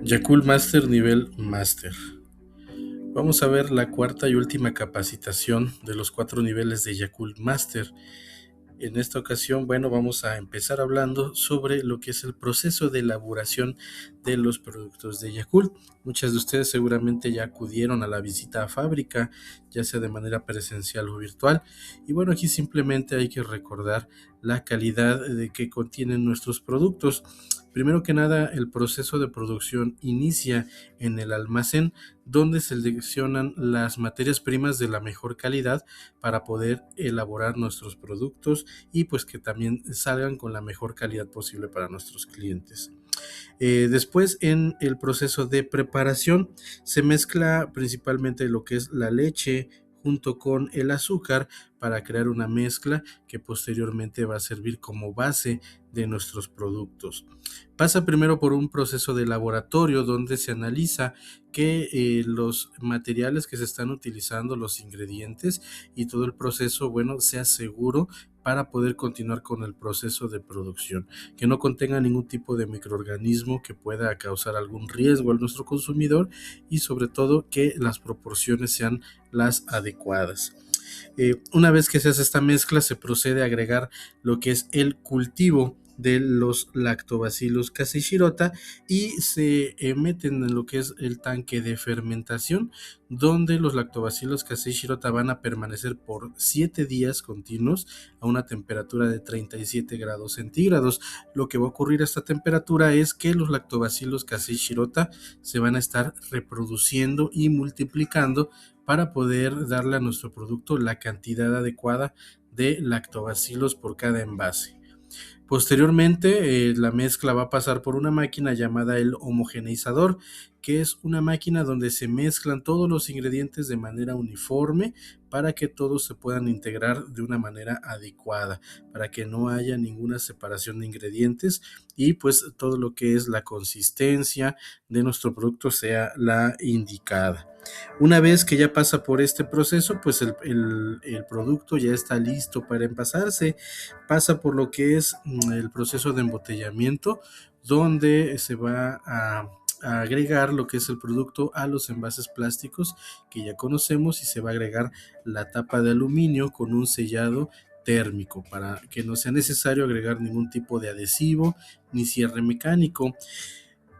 Yakult Master nivel Master. Vamos a ver la cuarta y última capacitación de los 4 niveles de Yakult Master. En esta ocasión, vamos a empezar hablando sobre lo que es el proceso de elaboración de los productos de Yakult. Muchas de ustedes seguramente ya acudieron a la visita a fábrica, ya sea de manera presencial o virtual. Y aquí simplemente hay que recordar la calidad de que contienen nuestros productos. Primero que nada, el proceso de producción inicia en el almacén, donde se seleccionan las materias primas de la mejor calidad para poder elaborar nuestros productos y pues que también salgan con la mejor calidad posible para nuestros clientes. Después, en el proceso de preparación se mezcla principalmente lo que es la leche junto con el azúcar para crear una mezcla que posteriormente va a servir como base de nuestros productos. Pasa primero por un proceso de laboratorio donde se analiza que los materiales que se están utilizando, los ingredientes y todo el proceso, sea seguro para poder continuar con el proceso de producción, que no contenga ningún tipo de microorganismo que pueda causar algún riesgo a nuestro consumidor y sobre todo que las proporciones sean las adecuadas. Una vez que se hace esta mezcla, se procede a agregar lo que es el cultivo de los lactobacillus casei shirota y se meten en lo que es el tanque de fermentación, donde los lactobacillus casei shirota van a permanecer por 7 días continuos a una temperatura de 37 grados centígrados. Lo que va a ocurrir a esta temperatura es que los lactobacillus casei shirota se van a estar reproduciendo y multiplicando para poder darle a nuestro producto la cantidad adecuada de lactobacilos por cada envase. Posteriormente, la mezcla va a pasar por una máquina llamada el homogeneizador, que es una máquina donde se mezclan todos los ingredientes de manera uniforme para que todos se puedan integrar de una manera adecuada, para que no haya ninguna separación de ingredientes y pues todo lo que es la consistencia de nuestro producto sea la indicada. Una vez que ya pasa por este proceso, pues el producto ya está listo para envasarse. Pasa por lo que es el proceso de embotellamiento, donde se va a agregar lo que es el producto a los envases plásticos que ya conocemos y se va a agregar la tapa de aluminio con un sellado térmico para que no sea necesario agregar ningún tipo de adhesivo ni cierre mecánico.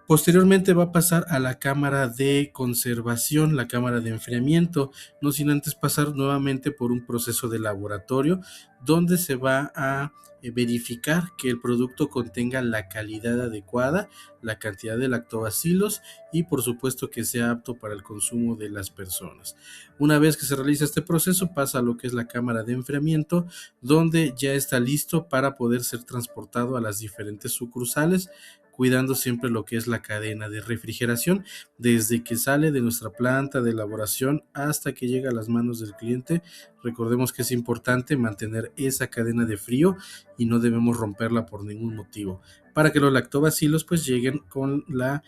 Posteriormente va a pasar a la cámara de conservación, la cámara de enfriamiento, no sin antes pasar nuevamente por un proceso de laboratorio donde se va a verificar que el producto contenga la calidad adecuada, la cantidad de lactobacilos y por supuesto que sea apto para el consumo de las personas. Una vez que se realiza este proceso pasa a lo que es la cámara de enfriamiento, donde ya está listo para poder ser transportado a las diferentes sucursales, cuidando siempre lo que es la cadena de refrigeración, desde que sale de nuestra planta de elaboración hasta que llega a las manos del cliente. Recordemos que es importante mantener esa cadena de frío y no debemos romperla por ningún motivo, para que los lactobacilos pues lleguen con la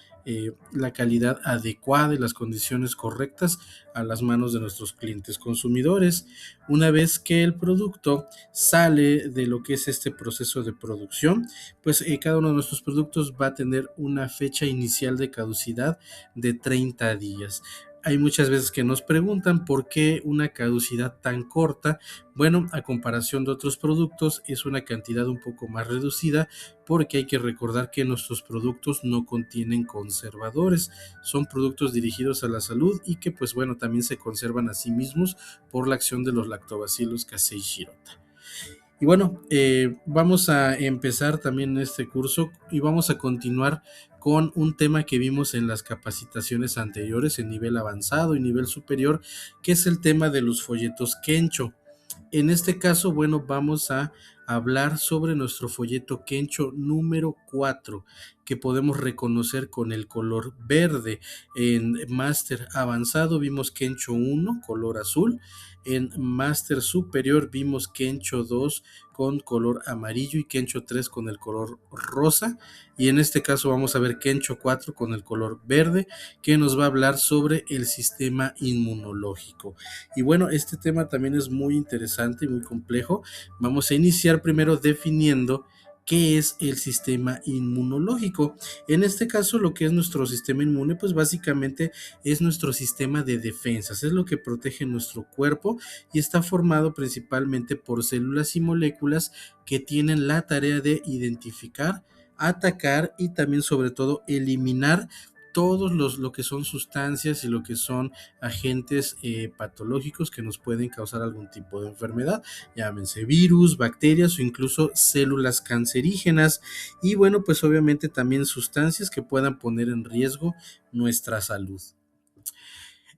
calidad adecuada y las condiciones correctas a las manos de nuestros clientes consumidores. Una vez que el producto sale de lo que es este proceso de producción, pues cada uno de nuestros productos va a tener una fecha inicial de caducidad de 30 días. Hay muchas veces que nos preguntan por qué una caducidad tan corta. Bueno, a comparación de otros productos es una cantidad un poco más reducida porque hay que recordar que nuestros productos no contienen conservadores, son productos dirigidos a la salud y que pues también se conservan a sí mismos por la acción de los lactobacillus casei shirota. Y vamos a empezar también este curso y vamos a continuar con un tema que vimos en las capacitaciones anteriores en nivel avanzado y nivel superior, que es el tema de los folletos Kencho. En este caso, vamos a hablar sobre nuestro folleto Kencho número 4, que podemos reconocer con el color verde. En Máster avanzado vimos Kencho 1, color azul. En Máster superior vimos Kencho 2 con color amarillo y Kencho 3 con el color rosa. Y en este caso vamos a ver Kencho 4 con el color verde, que nos va a hablar sobre el sistema inmunológico. Y este tema también es muy interesante y muy complejo. Vamos a iniciar primero definiendo qué es el sistema inmunológico. En este caso, lo que es nuestro sistema inmune, pues básicamente es nuestro sistema de defensas, es lo que protege nuestro cuerpo y está formado principalmente por células y moléculas que tienen la tarea de identificar, atacar y también sobre todo eliminar todos lo que son sustancias y lo que son agentes patológicos que nos pueden causar algún tipo de enfermedad, llámense virus, bacterias o incluso células cancerígenas y bueno, pues obviamente también sustancias que puedan poner en riesgo nuestra salud.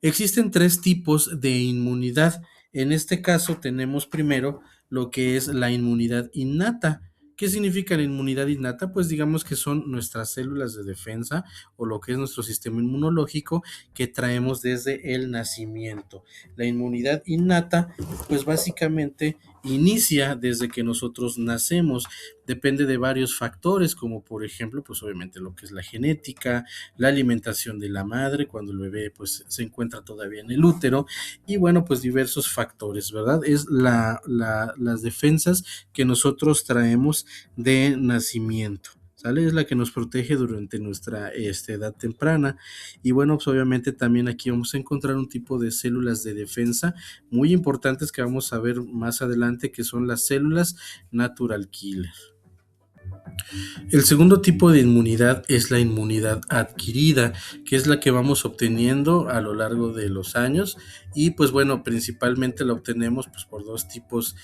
Existen tres tipos de inmunidad. En este caso tenemos primero lo que es la inmunidad innata. ¿Qué significa la inmunidad innata? Pues digamos que son nuestras células de defensa o lo que es nuestro sistema inmunológico que traemos desde el nacimiento. La inmunidad innata, pues básicamente inicia desde que nosotros nacemos. Depende de varios factores, como por ejemplo, pues obviamente lo que es la genética, la alimentación de la madre cuando el bebé pues se encuentra todavía en el útero y bueno pues diversos factores, ¿verdad? Es las defensas que nosotros traemos de nacimiento. ¿Sale? Es la que nos protege durante nuestra edad temprana. Y bueno, pues obviamente también aquí vamos a encontrar un tipo de células de defensa muy importantes que vamos a ver más adelante, que son las células natural killer. El segundo tipo de inmunidad es la inmunidad adquirida, que es la que vamos obteniendo a lo largo de los años y pues bueno, principalmente la obtenemos pues por dos tipos,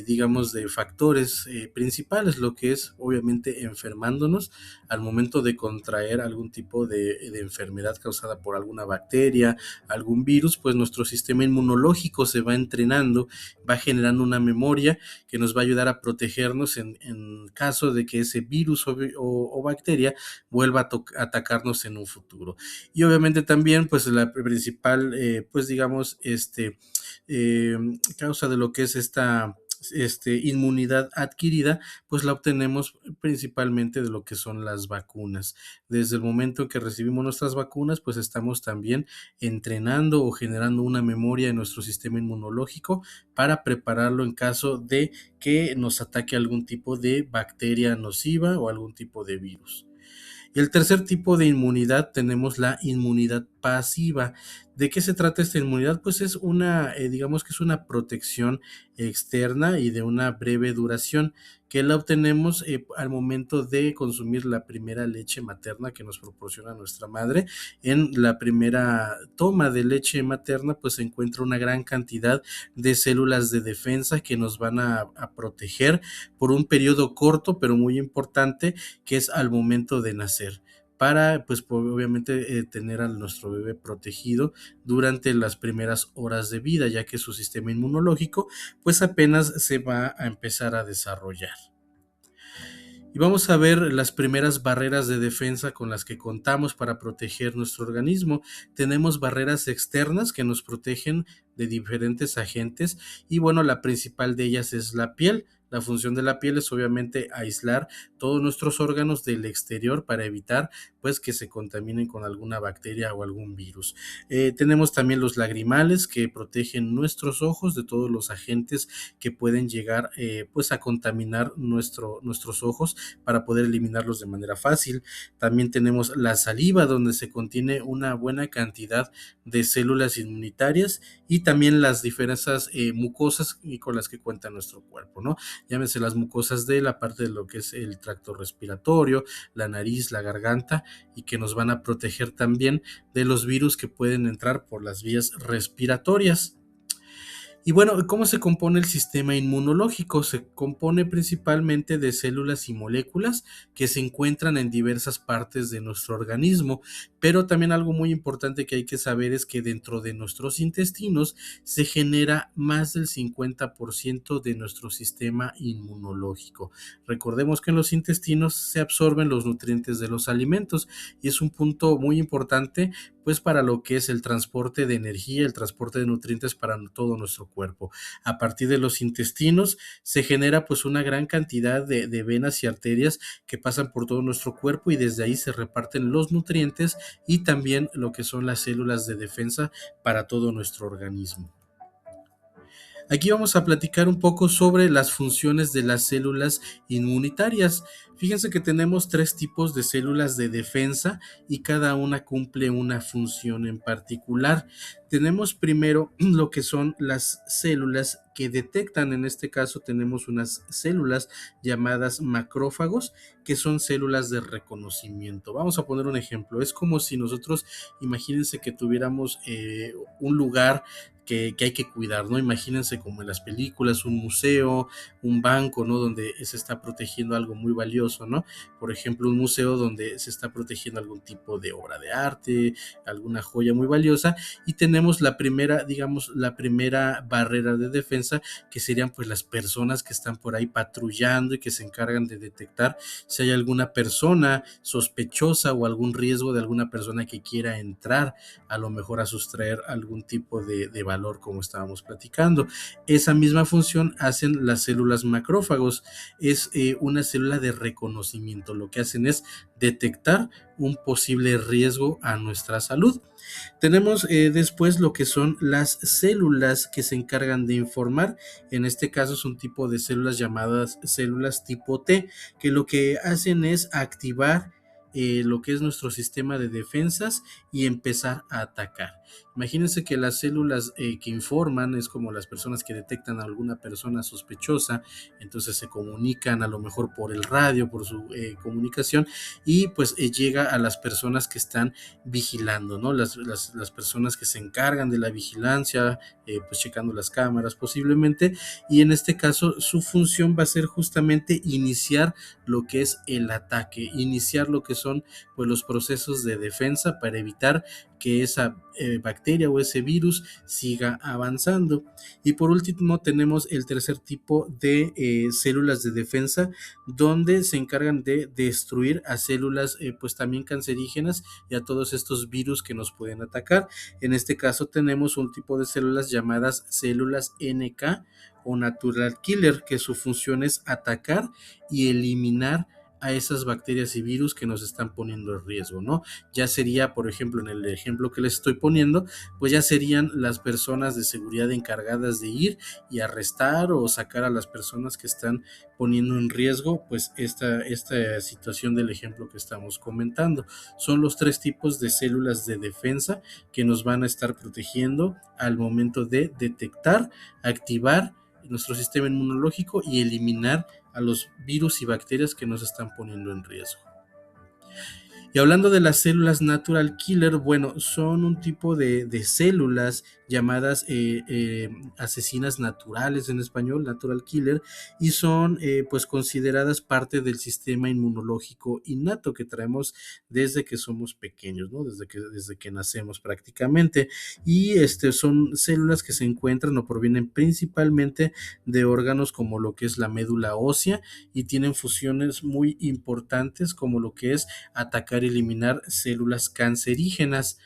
digamos, de factores principales, lo que es obviamente enfermándonos al momento de contraer algún tipo de enfermedad causada por alguna bacteria, algún virus, pues nuestro sistema inmunológico se va entrenando, va generando una memoria que nos va a ayudar a protegernos en caso de que ese virus o bacteria vuelva a atacarnos en un futuro. Y obviamente también, pues la principal, pues digamos, eh, causa de lo que es esta inmunidad adquirida, pues la obtenemos principalmente de lo que son las vacunas. Desde el momento en que recibimos nuestras vacunas, pues estamos también entrenando o generando una memoria en nuestro sistema inmunológico para prepararlo en caso de que nos ataque algún tipo de bacteria nociva o algún tipo de virus. Y el tercer tipo de inmunidad tenemos la inmunidad pasiva. ¿De qué se trata esta inmunidad? Pues es una, digamos que es una protección externa y de una breve duración que la obtenemos al momento de consumir la primera leche materna que nos proporciona nuestra madre. En la primera toma de leche materna pues se encuentra una gran cantidad de células de defensa que nos van a proteger por un periodo corto pero muy importante, que es al momento de nacer, para pues obviamente tener a nuestro bebé protegido durante las primeras horas de vida, ya que su sistema inmunológico pues apenas se va a empezar a desarrollar. Y vamos a ver las primeras barreras de defensa con las que contamos para proteger nuestro organismo. Tenemos barreras externas que nos protegen de diferentes agentes y bueno, la principal de ellas es la piel. La función de la piel es obviamente aislar todos nuestros órganos del exterior para evitar pues que se contaminen con alguna bacteria o algún virus. Tenemos también los lagrimales que protegen nuestros ojos de todos los agentes que pueden llegar pues a contaminar nuestros ojos para poder eliminarlos de manera fácil. También tenemos la saliva, donde se contiene una buena cantidad de células inmunitarias y también las diversas mucosas con las que cuenta nuestro cuerpo, ¿no? Llámese las mucosas de la parte de lo que es el tracto respiratorio, la nariz, la garganta y que nos van a proteger también de los virus que pueden entrar por las vías respiratorias. Y bueno, ¿cómo se compone el sistema inmunológico? Se compone principalmente de células y moléculas que se encuentran en diversas partes de nuestro organismo, pero también algo muy importante que hay que saber es que dentro de nuestros intestinos se genera más del 50% de nuestro sistema inmunológico. Recordemos que en los intestinos se absorben los nutrientes de los alimentos y es un punto muy importante pues para lo que es el transporte de energía, el transporte de nutrientes para todo nuestro cuerpo. A partir de los intestinos se genera pues una gran cantidad de venas y arterias que pasan por todo nuestro cuerpo y desde ahí se reparten los nutrientes y también lo que son las células de defensa para todo nuestro organismo. Aquí vamos a platicar un poco sobre las funciones de las células inmunitarias. Fíjense que tenemos tres tipos de células de defensa y cada una cumple una función en particular. Tenemos primero lo que son las células que detectan, en este caso tenemos unas células llamadas macrófagos, que son células de reconocimiento. Vamos a poner un ejemplo, es como si nosotros, imagínense que tuviéramos un lugar que hay que cuidar, ¿no? Imagínense como en las películas, un museo, un banco, ¿no? Donde se está protegiendo algo muy valioso, ¿no? Por ejemplo, un museo donde se está protegiendo algún tipo de obra de arte, alguna joya muy valiosa, y tenemos la primera, digamos, la primera barrera de defensa, que serían pues las personas que están por ahí patrullando y que se encargan de detectar si hay alguna persona sospechosa o algún riesgo de alguna persona que quiera entrar a lo mejor a sustraer algún tipo de valor, como estábamos platicando. Esa misma función hacen las células macrófagos. Es una célula de reconocimiento. Lo que hacen es detectar un posible riesgo a nuestra salud. Tenemos después lo que son las células que se encargan de informar. En este caso es un tipo de células llamadas células tipo T, que lo que hacen es activar lo que es nuestro sistema de defensas y empezar a atacar. Imagínense que las células que informan es como las personas que detectan a alguna persona sospechosa, entonces se comunican a lo mejor por el radio, por su comunicación, y pues llega a las personas que están vigilando, ¿no? Las personas que se encargan de la vigilancia, pues checando las cámaras posiblemente, y en este caso su función va a ser justamente iniciar lo que es el ataque, iniciar lo que son pues los procesos de defensa para evitar que esa bacteria o ese virus siga avanzando. Y por último tenemos el tercer tipo de células de defensa, donde se encargan de destruir a células pues también cancerígenas y a todos estos virus que nos pueden atacar. En este caso tenemos un tipo de células llamadas células NK o Natural Killer, que su función es atacar y eliminar a esas bacterias y virus que nos están poniendo en riesgo, ¿no? Ya sería, por ejemplo, en el ejemplo que les estoy poniendo, pues ya serían las personas de seguridad encargadas de ir y arrestar o sacar a las personas que están poniendo en riesgo pues esta situación del ejemplo que estamos comentando. Son los tres tipos de células de defensa que nos van a estar protegiendo al momento de detectar, activar nuestro sistema inmunológico y eliminar a los virus y bacterias que nos están poniendo en riesgo. Y hablando de las células natural killer, bueno, son un tipo de células llamadas asesinas naturales en español, natural killer, y son pues consideradas parte del sistema inmunológico innato que traemos desde que somos pequeños, ¿no? Desde que nacemos prácticamente. Y son células que se encuentran o provienen principalmente de órganos como lo que es la médula ósea y tienen funciones muy importantes como lo que es atacar y eliminar células cancerígenas.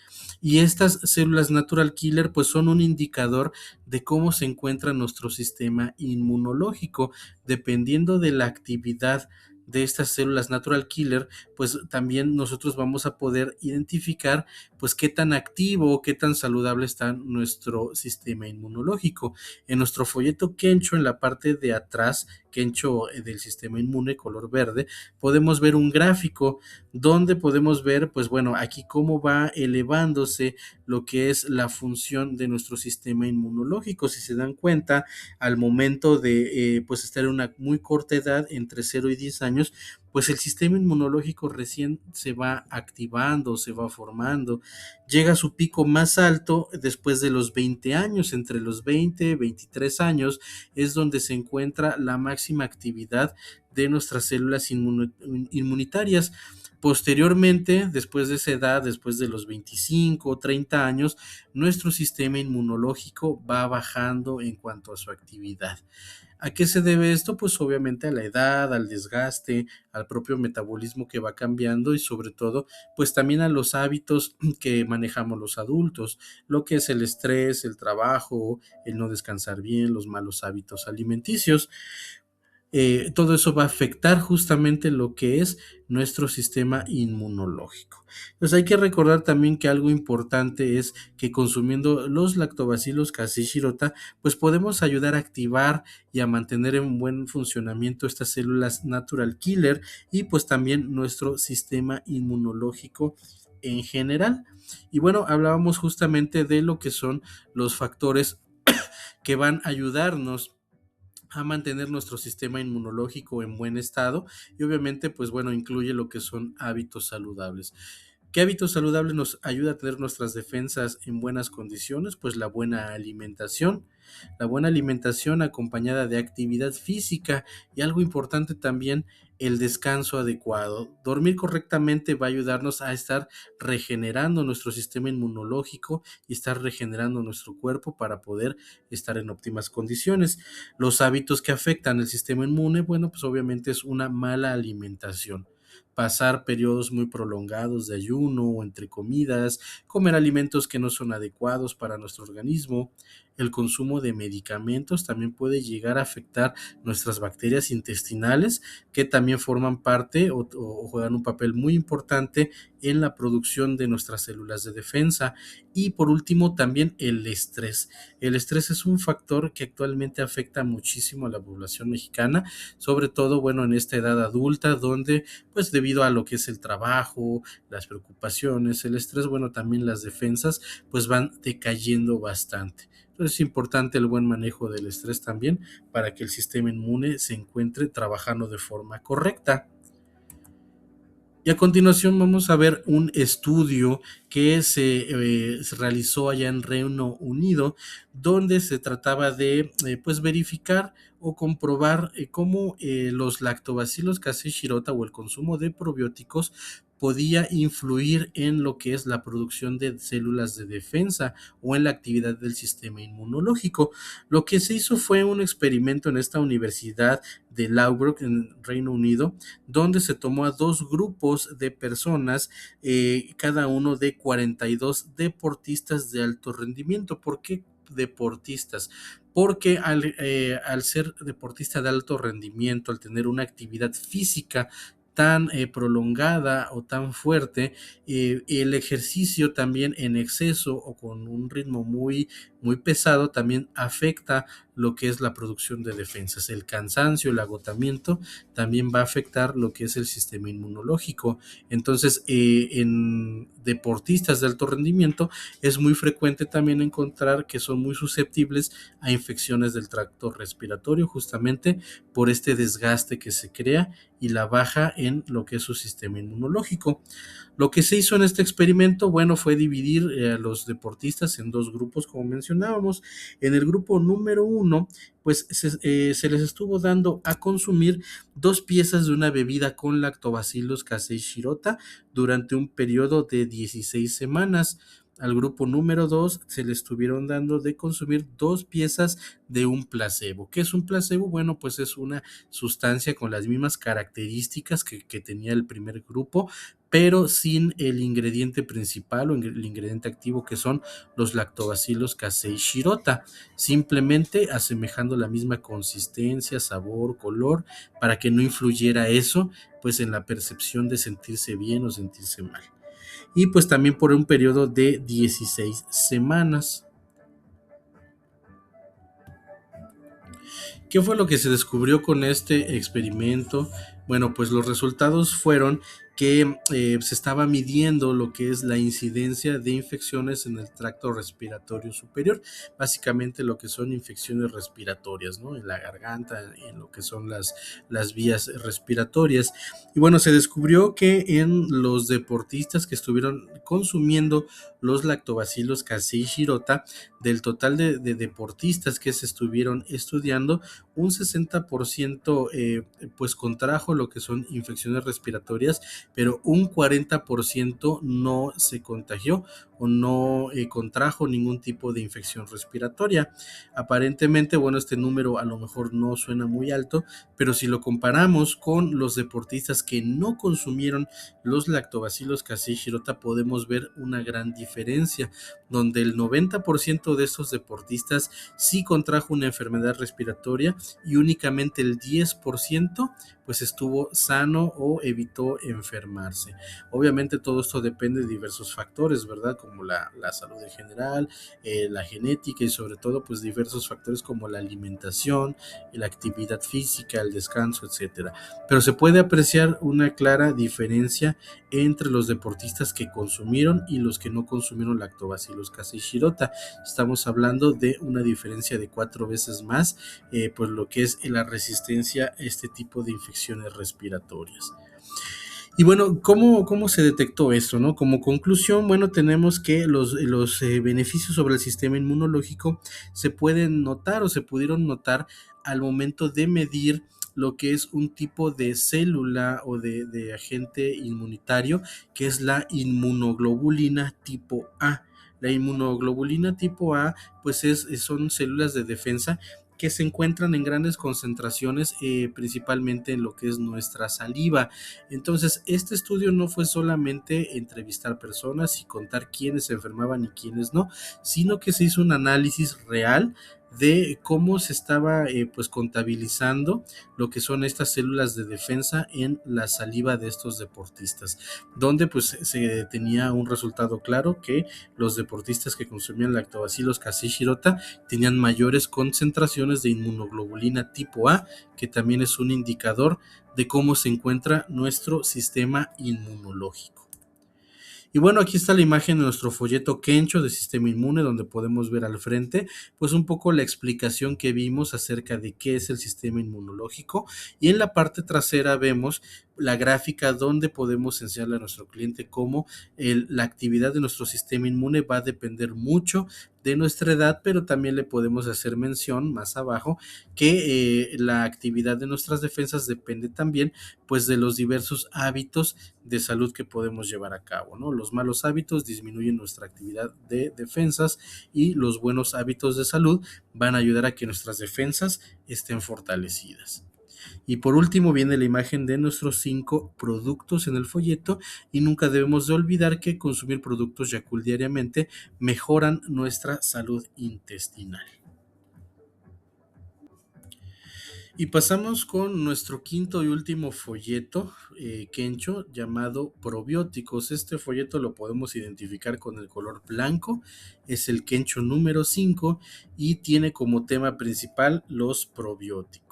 Y estas células natural killer pues son un indicador de cómo se encuentra nuestro sistema inmunológico. Dependiendo de la actividad de estas células natural killer, pues también nosotros vamos a poder identificar pues qué tan activo, qué tan saludable está nuestro sistema inmunológico. En nuestro folleto Kencho, en la parte de atrás, Kencho del sistema inmune color verde, podemos ver un gráfico donde podemos ver, pues bueno, aquí cómo va elevándose lo que es la función de nuestro sistema inmunológico. Si se dan cuenta, al momento de pues estar en una muy corta edad, entre 0 y 10 años, pues el sistema inmunológico recién se va activando, se va formando, llega a su pico más alto después de los 20 años, entre los 20 y 23 años es donde se encuentra la máxima actividad de nuestras células inmunitarias. Posteriormente, después de esa edad, después de los 25 o 30 años, nuestro sistema inmunológico va bajando en cuanto a su actividad. ¿A qué se debe esto? Pues obviamente a la edad, al desgaste, al propio metabolismo que va cambiando y sobre todo, pues también a los hábitos que manejamos los adultos, lo que es el estrés, el trabajo, el no descansar bien, los malos hábitos alimenticios. todo eso va a afectar justamente lo que es nuestro sistema inmunológico. Entonces hay que recordar también que algo importante es que consumiendo los lactobacilos casei shirota, pues podemos ayudar a activar y a mantener en buen funcionamiento estas células natural killer y pues también nuestro sistema inmunológico en general. Y bueno, hablábamos justamente de lo que son los factores que van a ayudarnos a mantener nuestro sistema inmunológico en buen estado y obviamente pues bueno incluye lo que son hábitos saludables. ¿Qué hábitos saludables nos ayuda a tener nuestras defensas en buenas condiciones? Pues la buena alimentación acompañada de actividad física y algo importante también, el descanso adecuado. Dormir correctamente va a ayudarnos a estar regenerando nuestro sistema inmunológico y estar regenerando nuestro cuerpo para poder estar en óptimas condiciones. Los hábitos que afectan el sistema inmune, bueno, pues obviamente es una mala alimentación, pasar periodos muy prolongados de ayuno o entre comidas, comer alimentos que no son adecuados para nuestro organismo. El consumo de medicamentos también puede llegar a afectar nuestras bacterias intestinales, que también forman parte o juegan un papel muy importante en la producción de nuestras células de defensa. Y por último, también el estrés. El estrés es un factor que actualmente afecta muchísimo a la población mexicana, sobre todo, bueno, en esta edad adulta, donde pues debido a lo que es el trabajo, las preocupaciones, el estrés, bueno, también las defensas pues van decayendo bastante. Entonces es importante el buen manejo del estrés también para que el sistema inmune se encuentre trabajando de forma correcta. Y a continuación vamos a ver un estudio que se realizó allá en Reino Unido, donde se trataba de pues verificar o comprobar cómo los lactobacilos casei shirota o el consumo de probióticos podía influir en lo que es la producción de células de defensa o en la actividad del sistema inmunológico. Lo que se hizo fue un experimento en esta universidad de Loughborough en Reino Unido, donde se tomó a dos grupos de personas, cada uno de 42 deportistas de alto rendimiento. ¿Por qué deportistas? Porque al ser deportista de alto rendimiento, al tener una actividad física tan prolongada o tan fuerte, el ejercicio también en exceso o con un ritmo muy pesado también afecta lo que es la producción de defensas. El cansancio, el agotamiento también va a afectar lo que es el sistema inmunológico. Entonces, en deportistas de alto rendimiento es muy frecuente también encontrar que son muy susceptibles a infecciones del tracto respiratorio, justamente por este desgaste que se crea y la baja en lo que es su sistema inmunológico. Lo que se hizo en este experimento, bueno, fue dividir a los deportistas en dos grupos, como mencionábamos. En el grupo número uno, pues se les estuvo dando a consumir 2 piezas de una bebida con lactobacilos casei shirota durante un periodo de 16 semanas. Al grupo número 2 se le estuvieron dando de consumir 2 piezas de un placebo. ¿Qué es un placebo? Bueno, pues es una sustancia con las mismas características que tenía el primer grupo, pero sin el ingrediente principal o el ingrediente activo, que son los lactobacilos casei shirota, simplemente asemejando la misma consistencia, sabor, color, para que no influyera eso pues en la percepción de sentirse bien o sentirse mal. Y pues también por un periodo de 16 semanas. ¿Qué fue lo que se descubrió con este experimento? Bueno, pues los resultados fueron que se estaba midiendo lo que es la incidencia de infecciones en el tracto respiratorio superior, básicamente lo que son infecciones respiratorias, ¿no? En la garganta, en lo que son las vías respiratorias. Y bueno, se descubrió que en los deportistas que estuvieron consumiendo los lactobacilos casei shirota, del total de deportistas que se estuvieron estudiando, un 60% pues contrajo lo que son infecciones respiratorias, pero un 40% no se contagió o no contrajo ningún tipo de infección respiratoria. Aparentemente, bueno, este número a lo mejor no suena muy alto, pero si lo comparamos con los deportistas que no consumieron los lactobacilos casei shirota, podemos ver una gran diferencia, donde el 90% de estos deportistas sí contrajo una enfermedad respiratoria y únicamente el 10% pues estuvo sano o evitó enfermarse. Obviamente todo esto depende de diversos factores, ¿verdad? Como la salud en general, la genética y sobre todo pues diversos factores como la alimentación, la actividad física, el descanso, etcétera. Pero se puede apreciar una clara diferencia entre los deportistas que consumieron y los que no consumieron lactobacillus casei shirota. Estamos hablando de una diferencia de 4 veces más, pues lo que es la resistencia a este tipo de infecciones respiratorias. Y bueno, ¿cómo se detectó esto, no? Como conclusión, bueno, tenemos que los beneficios sobre el sistema inmunológico se pueden notar o se pudieron notar al momento de medir lo que es un tipo de célula o de agente inmunitario, que es la inmunoglobulina tipo A. La inmunoglobulina tipo A, pues son células de defensa que se encuentran en grandes concentraciones, principalmente en lo que es nuestra saliva. Entonces, este estudio no fue solamente entrevistar personas y contar quiénes se enfermaban y quiénes no, sino que se hizo un análisis real de cómo se estaba pues contabilizando lo que son estas células de defensa en la saliva de estos deportistas, donde pues se tenía un resultado claro que los deportistas que consumían lactobacillus casei shirota tenían mayores concentraciones de inmunoglobulina tipo A, que también es un indicador de cómo se encuentra nuestro sistema inmunológico. Y bueno, aquí está la imagen de nuestro folleto Kencho de sistema inmune, donde podemos ver al frente pues un poco la explicación que vimos acerca de qué es el sistema inmunológico, y en la parte trasera vemos la gráfica donde podemos enseñarle a nuestro cliente cómo la actividad de nuestro sistema inmune va a depender mucho de nuestra edad, pero también le podemos hacer mención más abajo que la actividad de nuestras defensas depende también pues de los diversos hábitos de salud que podemos llevar a cabo, ¿no? Los malos hábitos disminuyen nuestra actividad de defensas y los buenos hábitos de salud van a ayudar a que nuestras defensas estén fortalecidas. Y por último viene la imagen de nuestros 5 productos en el folleto, y nunca debemos de olvidar que consumir productos Yakult diariamente mejoran nuestra salud intestinal. Y pasamos con nuestro quinto y último folleto, Kencho, llamado probióticos. Este folleto lo podemos identificar con el color blanco, es el Kencho número 5 y tiene como tema principal los probióticos.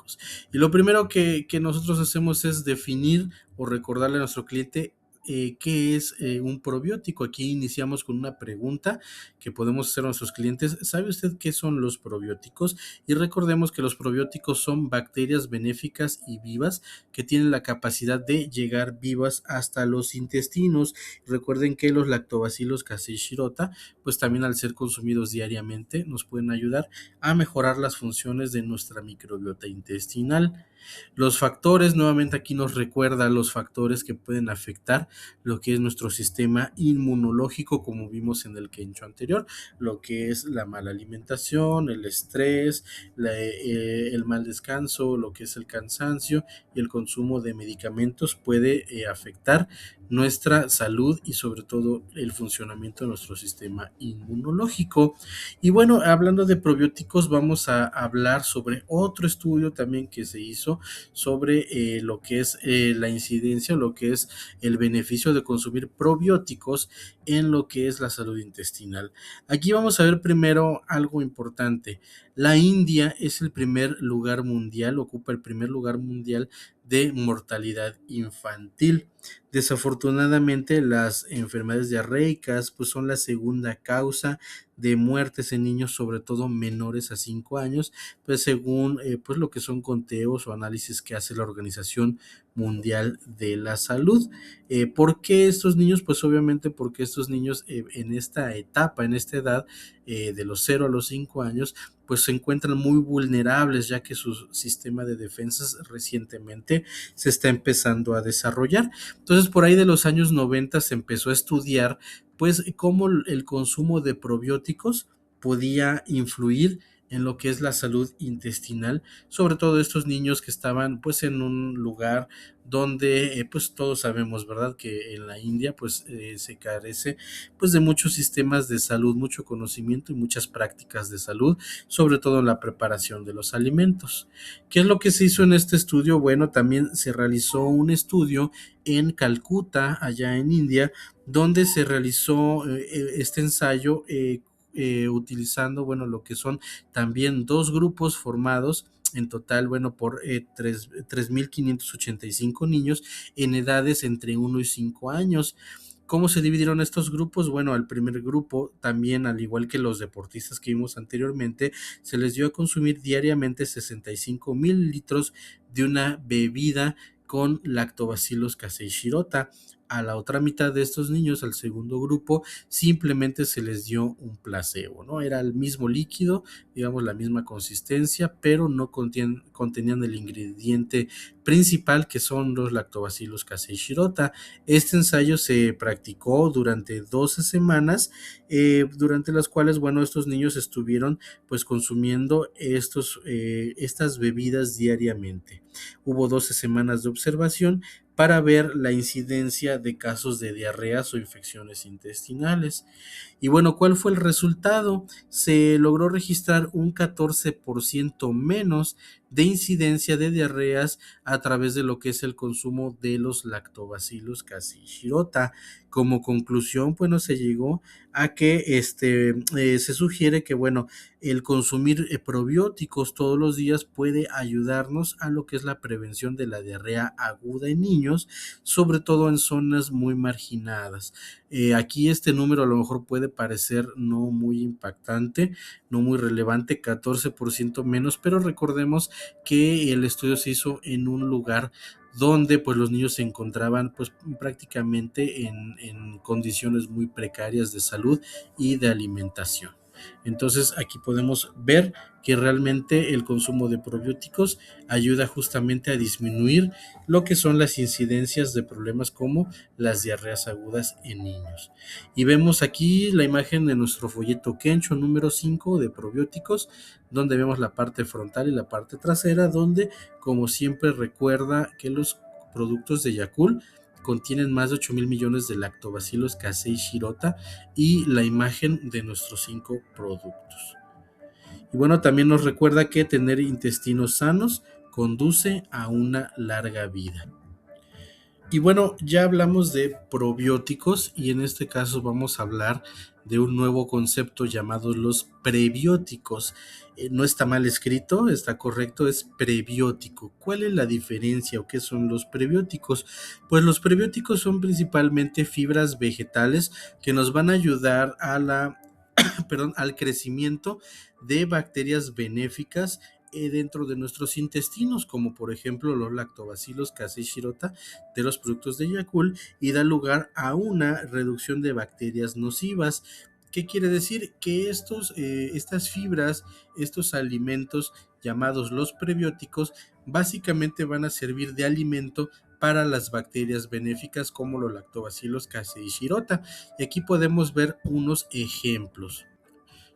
Y lo primero que nosotros hacemos es definir o recordarle a nuestro cliente qué es un probiótico. Aquí iniciamos con una pregunta que podemos hacer a nuestros clientes. ¿Sabe usted qué son los probióticos? Y recordemos que los probióticos son bacterias benéficas y vivas que tienen la capacidad de llegar vivas hasta los intestinos. Recuerden que los lactobacilos casei shirota, pues también al ser consumidos diariamente, nos pueden ayudar a mejorar las funciones de nuestra microbiota intestinal. Los factores, nuevamente aquí nos recuerda los factores que pueden afectar lo que es nuestro sistema inmunológico, como vimos en el Kencho anterior, lo que es la mala alimentación, el estrés, el mal descanso, lo que es el cansancio y el consumo de medicamentos puede afectar nuestra salud y sobre todo el funcionamiento de nuestro sistema inmunológico. Y bueno, hablando de probióticos, vamos a hablar sobre otro estudio también que se hizo sobre lo que es la incidencia, lo que es el beneficio de consumir probióticos en lo que es la salud intestinal. Aquí vamos a ver primero algo importante. La India es el primer lugar mundial, ocupa el primer lugar mundial de mortalidad infantil. Desafortunadamente, las enfermedades diarreicas pues son la segunda causa de muertes en niños, sobre todo menores a 5 años, pues según pues lo que son conteos o análisis que hace la Organización Mundial de la Salud. ¿Por qué estos niños? Pues obviamente porque estos niños en esta etapa, en esta edad, de los 0 a los 5 años, pues se encuentran muy vulnerables, ya que su sistema de defensas recientemente se está empezando a desarrollar. Entonces, por ahí de los años 90 se empezó a estudiar, pues, cómo el consumo de probióticos podía influir en lo que es la salud intestinal, sobre todo estos niños que estaban pues en un lugar donde pues todos sabemos, ¿verdad?, que en la India pues se carece pues de muchos sistemas de salud, mucho conocimiento y muchas prácticas de salud, sobre todo en la preparación de los alimentos. ¿Qué es lo que se hizo en este estudio? Bueno, también se realizó un estudio en Calcuta, allá en India, donde se realizó este ensayo utilizando, bueno, lo que son también dos grupos formados en total, bueno, por 3.585 niños en edades entre 1 y 5 años. ¿Cómo se dividieron estos grupos? Bueno, al primer grupo, también al igual que los deportistas que vimos anteriormente, se les dio a consumir diariamente 65.000 litros de una bebida con Lactobacillus casei shirota. A la otra mitad de estos niños, al segundo grupo, simplemente se les dio un placebo, ¿no? Era el mismo líquido, digamos la misma consistencia, pero no contenían el ingrediente principal, que son los Lactobacillus casei shirota. Este ensayo se practicó durante 12 semanas, durante las cuales, bueno, estos niños estuvieron pues consumiendo estas bebidas diariamente. Hubo 12 semanas de observación para ver la incidencia de casos de diarreas o infecciones intestinales. Y bueno, ¿cuál fue el resultado? Se logró registrar un 14% menos de incidencia de diarreas a través de lo que es el consumo de los Lactobacillus casei shirota. Como conclusión, bueno, se llegó a que se sugiere que, bueno, el consumir probióticos todos los días puede ayudarnos a lo que es la prevención de la diarrea aguda en niños, sobre todo en zonas muy marginadas. Aquí este número a lo mejor puede parecer no muy impactante, no muy relevante, 14% menos, pero recordemos que el estudio se hizo en un lugar donde pues los niños se encontraban pues prácticamente en condiciones muy precarias de salud y de alimentación. Entonces aquí podemos ver que realmente el consumo de probióticos ayuda justamente a disminuir lo que son las incidencias de problemas como las diarreas agudas en niños. Y vemos aquí la imagen de nuestro folleto Kencho número 5 de probióticos, donde vemos la parte frontal y la parte trasera, donde como siempre recuerda que los productos de Yakult contienen más de 8.000 millones de lactobacillus casei shirota y la imagen de nuestros 5 productos. Y bueno, también nos recuerda que tener intestinos sanos conduce a una larga vida. Y bueno, ya hablamos de probióticos y en este caso vamos a hablar de un nuevo concepto llamado los prebióticos. No está mal escrito, está correcto, es prebiótico. ¿Cuál es la diferencia o qué son los prebióticos? Pues los prebióticos son principalmente fibras vegetales que nos van a ayudar a al crecimiento de bacterias benéficas dentro de nuestros intestinos, como por ejemplo los lactobacillus casei shirota de los productos de Yakult, y da lugar a una reducción de bacterias nocivas. ¿Qué quiere decir? Que estas fibras, estos alimentos llamados los prebióticos, básicamente van a servir de alimento para las bacterias benéficas como los lactobacillus casei shirota. Y aquí podemos ver unos ejemplos.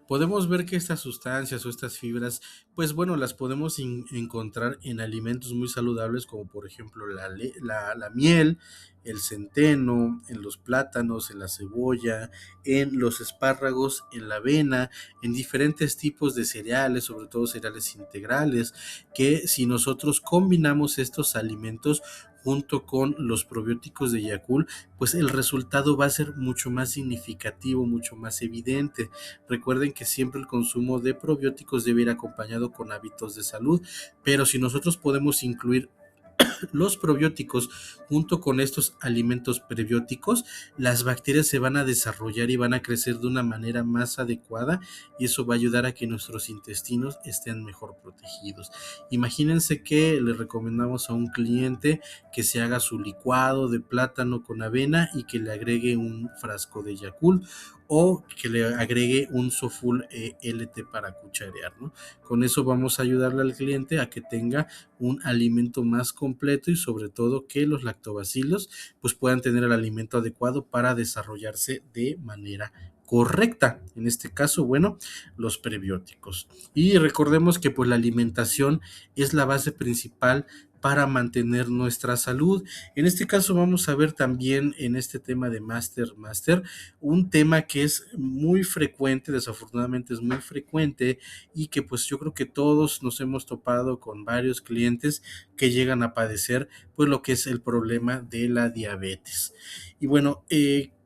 Podemos ver que estas sustancias o estas fibras, pues bueno, las podemos encontrar en alimentos muy saludables como por ejemplo la miel, el centeno, en los plátanos, en la cebolla, en los espárragos, en la avena, en diferentes tipos de cereales, sobre todo cereales integrales, que si nosotros combinamos estos alimentos junto con los probióticos de Yakult, pues el resultado va a ser mucho más significativo, mucho más evidente. Recuerden que siempre el consumo de probióticos debe ir acompañado con hábitos de salud, pero si nosotros podemos incluir Los probióticos, junto con estos alimentos prebióticos, las bacterias se van a desarrollar y van a crecer de una manera más adecuada, y eso va a ayudar a que nuestros intestinos estén mejor protegidos. Imagínense que le recomendamos a un cliente que se haga su licuado de plátano con avena y que le agregue un frasco de Yakult, o que le agregue un Soful LT para cucharear, ¿no? Con eso vamos a ayudarle al cliente a que tenga un alimento más completo, y sobre todo que los lactobacilos pues puedan tener el alimento adecuado para desarrollarse de manera correcta. En este caso, bueno, los prebióticos. Y recordemos que pues la alimentación es la base principal para mantener nuestra salud. En este caso vamos a ver también en este tema de Master, un tema que es muy frecuente, desafortunadamente es muy frecuente, y que pues yo creo que todos nos hemos topado con varios clientes que llegan a padecer pues lo que es el problema de la diabetes. Y bueno,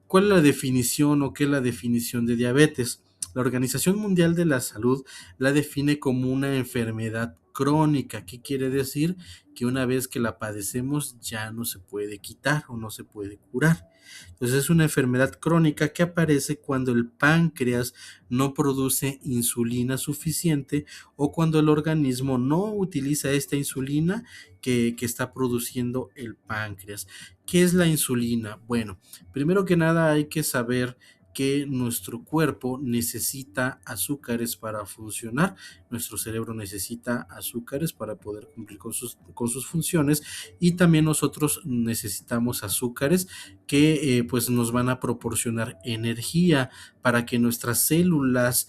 ¿cuál es la definición o qué es la definición de diabetes? La Organización Mundial de la Salud la define como una enfermedad crónica. ¿Qué quiere decir? Que una vez que la padecemos ya no se puede quitar o no se puede curar. Entonces es una enfermedad crónica que aparece cuando el páncreas no produce insulina suficiente, o cuando el organismo no utiliza esta insulina que está produciendo el páncreas. ¿Qué es la insulina? Bueno, primero que nada hay que saber que nuestro cuerpo necesita azúcares para funcionar, nuestro cerebro necesita azúcares para poder cumplir con sus funciones, y también nosotros necesitamos azúcares que pues nos van a proporcionar energía para que nuestras células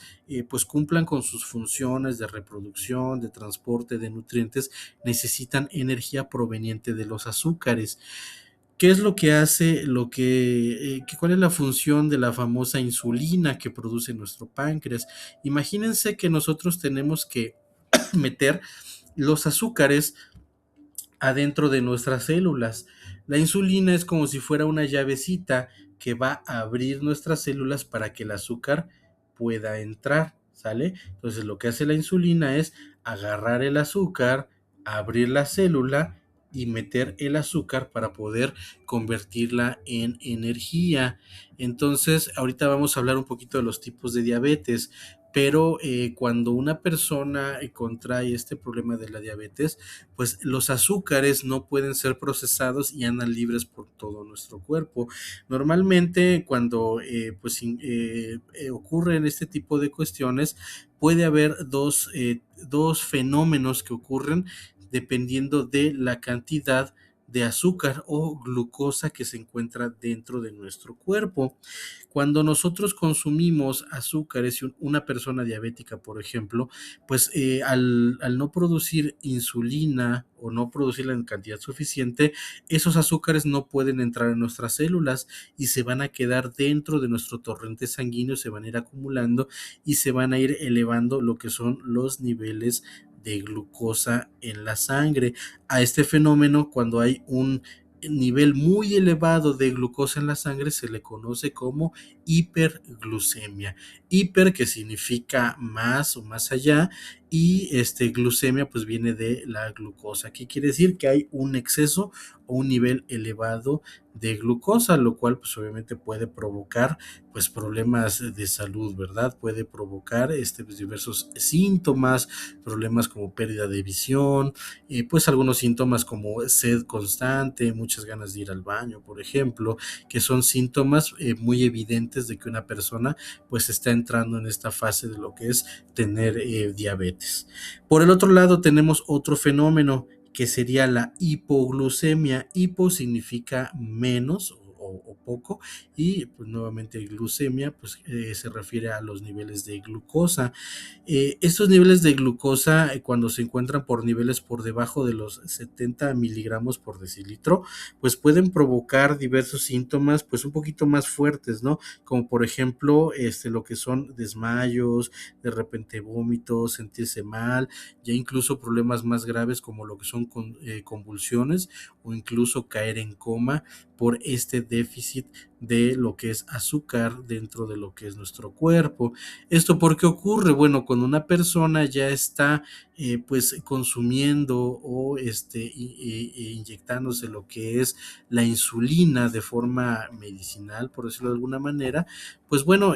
pues cumplan con sus funciones de reproducción, de transporte de nutrientes. Necesitan energía proveniente de los azúcares. ¿Qué es lo que hace, cuál es la función de la famosa insulina que produce nuestro páncreas? Imagínense que nosotros tenemos que meter los azúcares adentro de nuestras células. La insulina es como si fuera una llavecita que va a abrir nuestras células para que el azúcar pueda entrar, ¿sale? Entonces lo que hace la insulina es agarrar el azúcar, abrir la célula y meter el azúcar para poder convertirla en energía. Entonces, ahorita vamos a hablar un poquito de los tipos de diabetes, pero cuando una persona contrae este problema de la diabetes, pues los azúcares no pueden ser procesados y andan libres por todo nuestro cuerpo. Normalmente cuando ocurren este tipo de cuestiones, puede haber dos fenómenos que ocurren dependiendo de la cantidad de azúcar o glucosa que se encuentra dentro de nuestro cuerpo. Cuando nosotros consumimos azúcares, y una persona diabética, por ejemplo, pues al no producir insulina o no producirla en cantidad suficiente, esos azúcares no pueden entrar en nuestras células y se van a quedar dentro de nuestro torrente sanguíneo, se van a ir acumulando y se van a ir elevando lo que son los niveles de glucosa en la sangre. A este fenómeno, cuando hay un nivel muy elevado de glucosa en la sangre, se le conoce como hiperglucemia. Hiper, que significa más o más allá, y glucemia pues viene de la glucosa. ¿Qué quiere decir? Que hay un exceso o un nivel elevado de glucosa, lo cual pues obviamente puede provocar pues problemas de salud, ¿verdad? Puede provocar pues, diversos síntomas, problemas como pérdida de visión, pues algunos síntomas como sed constante, muchas ganas de ir al baño, por ejemplo, que son síntomas muy evidentes de que una persona pues está entrando en esta fase de lo que es tener diabetes. Por el otro lado tenemos otro fenómeno que sería la hipoglucemia. Hipo significa menos o poco, y pues nuevamente glucemia pues se refiere a los niveles de glucosa. Estos niveles de glucosa, cuando se encuentran por niveles por debajo de los 70 miligramos por decilitro, pues pueden provocar diversos síntomas pues un poquito más fuertes, ¿no? Como por ejemplo lo que son desmayos, de repente vómitos, sentirse mal, ya incluso problemas más graves como lo que son convulsiones, o incluso caer en coma por este déficit de lo que es azúcar dentro de lo que es nuestro cuerpo. ¿Esto por qué ocurre? Bueno, cuando una persona ya está pues consumiendo o inyectándose lo que es la insulina de forma medicinal, por decirlo de alguna manera, pues bueno,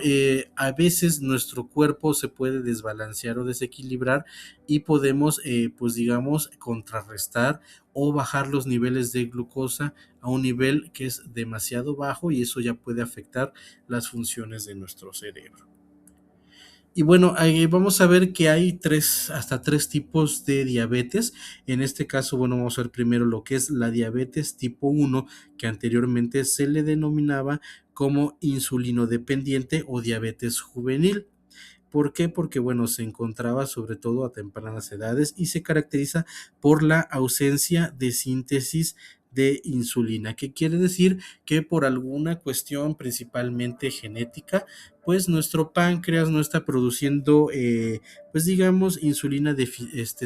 a veces nuestro cuerpo se puede desbalancear o desequilibrar y podemos, pues digamos, contrarrestar o bajar los niveles de glucosa a un nivel que es demasiado bajo y eso ya puede afectar las funciones de nuestro cerebro. Y bueno, vamos a ver que hay hasta tres tipos de diabetes. En este caso, bueno, vamos a ver primero lo que es la diabetes tipo 1, que anteriormente se le denominaba como insulino dependiente o diabetes juvenil. ¿Por qué? Porque, bueno, se encontraba sobre todo a tempranas edades y se caracteriza por la ausencia de síntesis de insulina, que quiere decir que por alguna cuestión principalmente genética, pues nuestro páncreas no está produciendo, pues digamos, insulina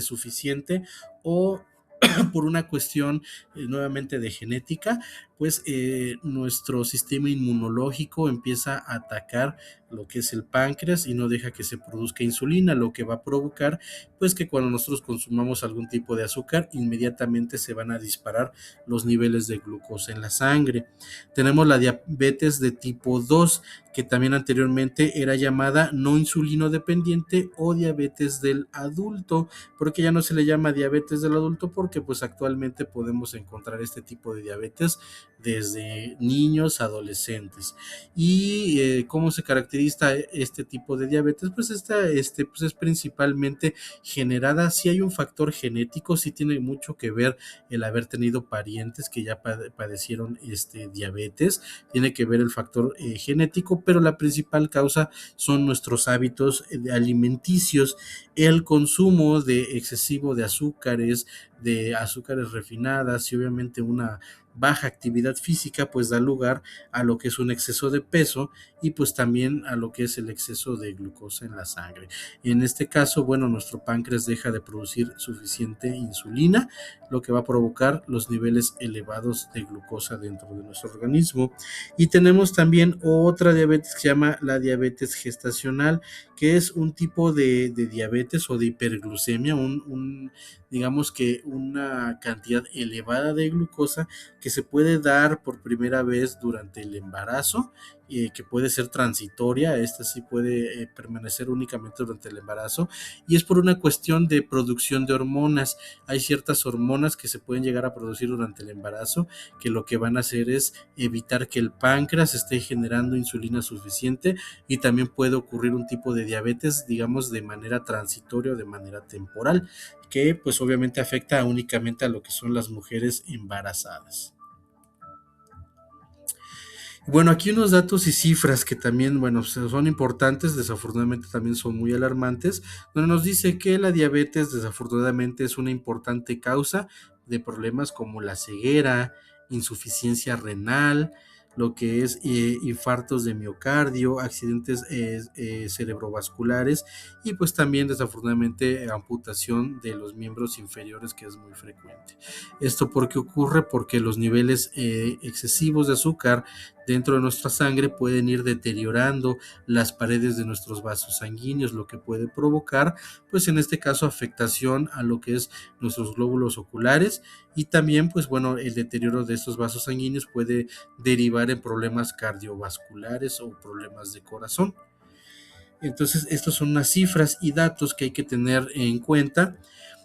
suficiente o por una cuestión nuevamente de genética, pues nuestro sistema inmunológico empieza a atacar lo que es el páncreas y no deja que se produzca insulina, lo que va a provocar pues que cuando nosotros consumamos algún tipo de azúcar, inmediatamente se van a disparar los niveles de glucosa en la sangre. Tenemos la diabetes de tipo 2, que también anteriormente era llamada no insulino dependiente o diabetes del adulto, porque ya no se le llama diabetes del adulto porque pues actualmente podemos encontrar este tipo de diabetes desde niños, adolescentes. ¿Y cómo se caracteriza este tipo de diabetes? Pues pues es principalmente generada, si hay un factor genético, sí tiene mucho que ver el haber tenido parientes que ya padecieron diabetes, tiene que ver el factor genético, pero la principal causa son nuestros hábitos alimenticios, el consumo de excesivo de azúcares refinadas y obviamente una baja actividad física pues da lugar a lo que es un exceso de peso y pues también a lo que es el exceso de glucosa en la sangre. En este caso, bueno, nuestro páncreas deja de producir suficiente insulina, lo que va a provocar los niveles elevados de glucosa dentro de nuestro organismo. Y tenemos también otra diabetes que se llama la diabetes gestacional, que es un tipo de diabetes o de hiperglucemia, digamos que una cantidad elevada de glucosa que se puede dar por primera vez durante el embarazo, que puede ser transitoria, esta sí puede permanecer únicamente durante el embarazo, y es por una cuestión de producción de hormonas. Hay ciertas hormonas que se pueden llegar a producir durante el embarazo, que lo que van a hacer es evitar que el páncreas esté generando insulina suficiente, y también puede ocurrir un tipo de diabetes, digamos, de manera transitoria o de manera temporal, que pues obviamente afecta únicamente a lo que son las mujeres embarazadas. Bueno, aquí unos datos y cifras que también, bueno, son importantes, desafortunadamente también son muy alarmantes, donde nos dice que la diabetes desafortunadamente es una importante causa de problemas como la ceguera, insuficiencia renal, lo que es infartos de miocardio, accidentes cerebrovasculares y pues también desafortunadamente amputación de los miembros inferiores, que es muy frecuente. ¿Esto por qué ocurre? Porque los niveles excesivos de azúcar dentro de nuestra sangre pueden ir deteriorando las paredes de nuestros vasos sanguíneos, lo que puede provocar, pues en este caso, afectación a lo que es nuestros glóbulos oculares y también, pues bueno, el deterioro de estos vasos sanguíneos puede derivar en problemas cardiovasculares o problemas de corazón. Entonces, estos son unas cifras y datos que hay que tener en cuenta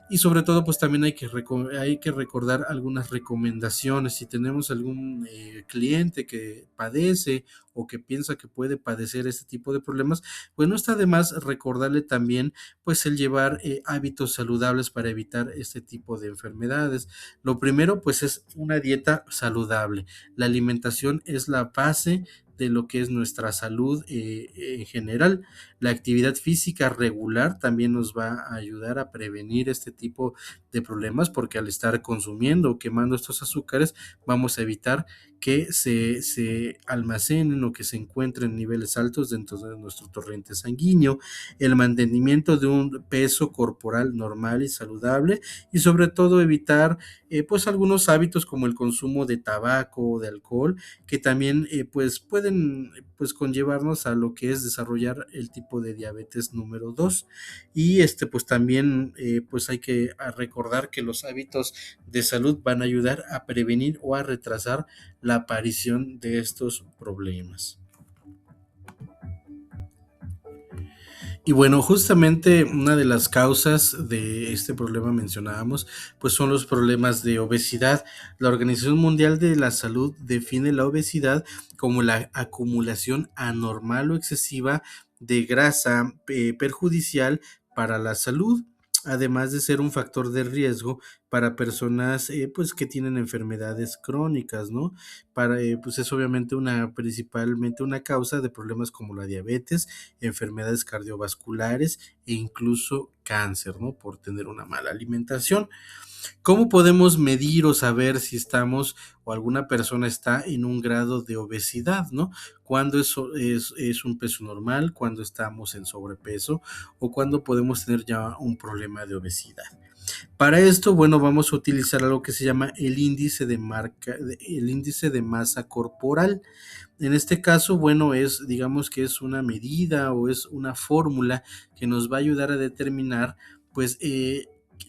y sobre todo pues también hay que recordar algunas recomendaciones. Si tenemos algún cliente que padece o que piensa que puede padecer este tipo de problemas, pues no está de más recordarle también pues el llevar hábitos saludables para evitar este tipo de enfermedades. Lo primero pues es una dieta saludable. La alimentación es la base de lo que es nuestra salud en general. La actividad física regular también nos va a ayudar a prevenir este tipo de problemas, porque al estar consumiendo o quemando estos azúcares vamos a evitar que se almacenen o que se encuentren niveles altos dentro de nuestro torrente sanguíneo, el mantenimiento de un peso corporal normal y saludable, y sobre todo evitar pues algunos hábitos como el consumo de tabaco o de alcohol, que también pues pueden pues conllevarnos a lo que es desarrollar el tipo de diabetes número 2. Y pues también pues hay que recordar que los hábitos de salud van a ayudar a prevenir o a retrasar la aparición de estos problemas. Y bueno, justamente una de las causas de este problema mencionábamos, pues son los problemas de obesidad. La Organización Mundial de la Salud define la obesidad como la acumulación anormal o excesiva de grasa perjudicial para la salud, además de ser un factor de riesgo para personas pues que tienen enfermedades crónicas, ¿no? Pues es obviamente principalmente una causa de problemas como la diabetes, enfermedades cardiovasculares e incluso cáncer, ¿no? Por tener una mala alimentación. ¿Cómo podemos medir o saber si estamos o alguna persona está en un grado de obesidad, ¿no? Cuando es un peso normal, cuando estamos en sobrepeso o cuando podemos tener ya un problema de obesidad. Para esto, bueno, vamos a utilizar algo que se llama el índice de masa corporal. En este caso, bueno, digamos que es una medida o es una fórmula que nos va a ayudar a determinar, pues,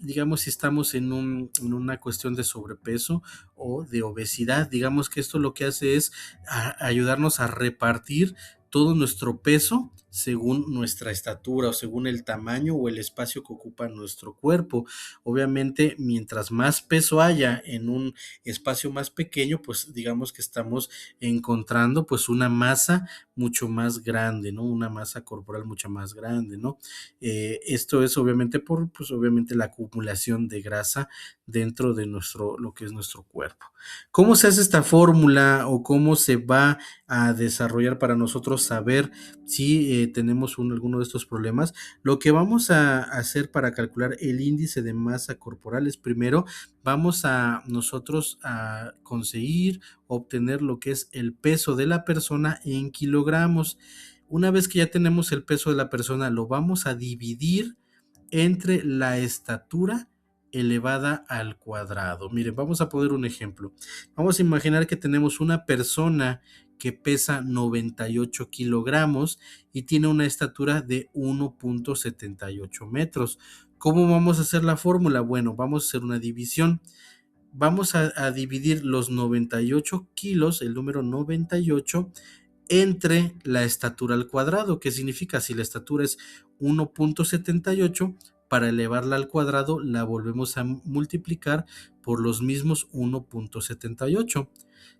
digamos, si estamos en una cuestión de sobrepeso o de obesidad. Digamos que esto lo que hace es ayudarnos a repartir todo nuestro peso según nuestra estatura o según el tamaño o el espacio que ocupa nuestro cuerpo. Obviamente, mientras más peso haya en un espacio más pequeño, pues digamos que estamos encontrando pues una masa mucho más grande, ¿no? Una masa corporal mucho más grande, ¿no? Esto es obviamente pues obviamente la acumulación de grasa dentro de lo que es nuestro cuerpo. ¿Cómo se hace esta fórmula o cómo se va a desarrollar para nosotros saber si tenemos alguno de estos problemas? Lo que vamos a hacer para calcular el índice de masa corporal es primero vamos a nosotros a conseguir obtener lo que es el peso de la persona en kilogramos. Una vez que ya tenemos el peso de la persona, lo vamos a dividir entre la estatura elevada al cuadrado. Miren, vamos a poner un ejemplo. Vamos a imaginar que tenemos una persona que pesa 98 kilogramos y tiene una estatura de 1.78 metros. ¿Cómo vamos a hacer la fórmula? Bueno, vamos a hacer una división. Vamos a dividir los 98 kilos, el número 98, entre la estatura al cuadrado, que significa si la estatura es 1.78, para elevarla al cuadrado la volvemos a multiplicar por los mismos 1.78.